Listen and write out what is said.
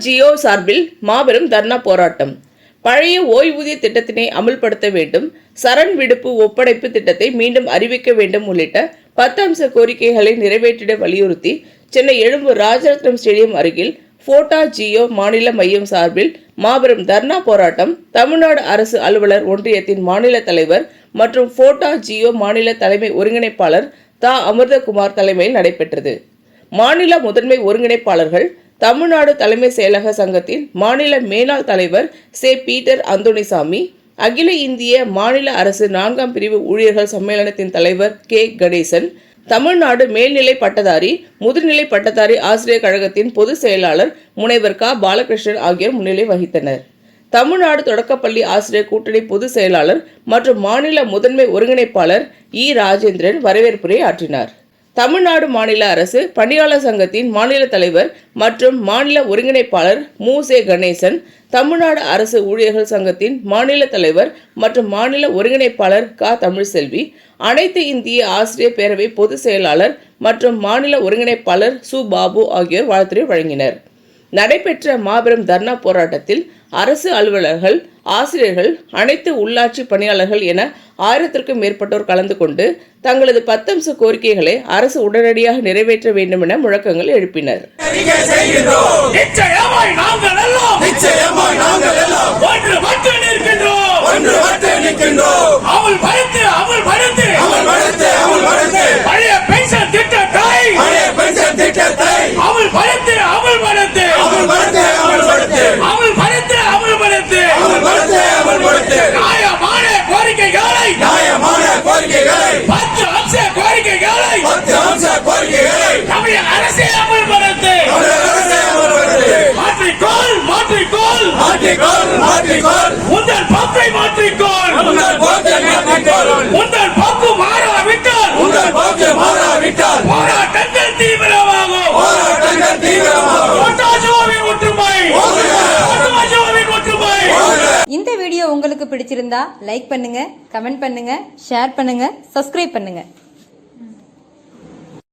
ஜியோ சார்பில் மாபெரும் தர்ணா போராட்டம். பழைய ஓய்வூதிய திட்டத்தினை அமல்படுத்த வேண்டும், சரண் விடுப்பு ஒப்படைப்பு திட்டத்தை மீண்டும் அறிவிக்க வேண்டும் உள்ளிட்ட 10 அம்ச கோரிக்கைகளை நிறைவேற்றிட வலியுறுத்தி சென்னை எழும்பூர் ராஜரத்னம் ஸ்டேடியம் அருகில் போட்டா ஜியோ மாநில மையம் சார்பில் மாபெரும் தர்ணா போராட்டம் தமிழ்நாடு அரசு அலுவலர் ஒன்றியத்தின் மாநில தலைவர் மற்றும் போட்டா ஜியோ மாநில தலைமை ஒருங்கிணைப்பாளர் தா. அமிர்தகுமார் தலைமையில் நடைபெற்றது. மாநில முதன்மை ஒருங்கிணைப்பாளர்கள், தமிழ்நாடு தலைமை செயலக சங்கத்தின் மாநில மேலாள் தலைவர் சே. பீட்டர் அந்தோணிசாமி, அகில இந்திய மாநில அரசு 4ஆம் பிரிவு ஊழியர்கள் சம்மேளனத்தின் தலைவர் கே. கணேசன், தமிழ்நாடு மேல்நிலை பட்டதாரி முதுநிலை பட்டதாரி ஆசிரியர் கழகத்தின் பொதுச் செயலாளர் முனைவர் க. பாலகிருஷ்ணன் ஆகியோர் முன்னிலை வகித்தனர். தமிழ்நாடு தொடக்கப்பள்ளி ஆசிரியர் கூட்டணி பொதுச் செயலாளர் மற்றும் மாநில முதன்மை ஒருங்கிணைப்பாளர் இ. ராஜேந்திரன் வரவேற்புரை ஆற்றினார். தமிழ்நாடு மாநில அரசு பணியாளர் சங்கத்தின் மாநில தலைவர் மற்றும் மாநில ஒருங்கிணைப்பாளர் மு. சே. கணேசன், தமிழ்நாடு அரசு ஊழியர்கள் சங்கத்தின் மாநில தலைவர் மற்றும் மாநில ஒருங்கிணைப்பாளர் க. தமிழ்செல்வி, அனைத்து இந்திய ஆசிரியர் பேரவை பொதுச் செயலாளர் மற்றும் மாநில ஒருங்கிணைப்பாளர் சு. பாபு ஆகியோர் வாழ்த்துரை வழங்கினர். நடைபெற்ற மாபெரும் தர்ணா போராட்டத்தில் அரசு அலுவலர்கள், ஆசிரியர்கள், அனைத்து உள்ளாட்சி பணியாளர்கள் என 1000க்கும் மேற்பட்டோர் கலந்து கொண்டு தங்களது 10 அம்ச கோரிக்கைகளை அரசு உடனடியாக நிறைவேற்ற வேண்டும் என முழக்கங்கள் எழுப்பினர். இந்த வீடியோ உங்களுக்கு பிடிச்சிருந்தா லைக் பண்ணுங்க, கமெண்ட் பண்ணுங்க, ஷேர் பண்ணுங்க, சப்ஸ்கிரைப் பண்ணுங்க.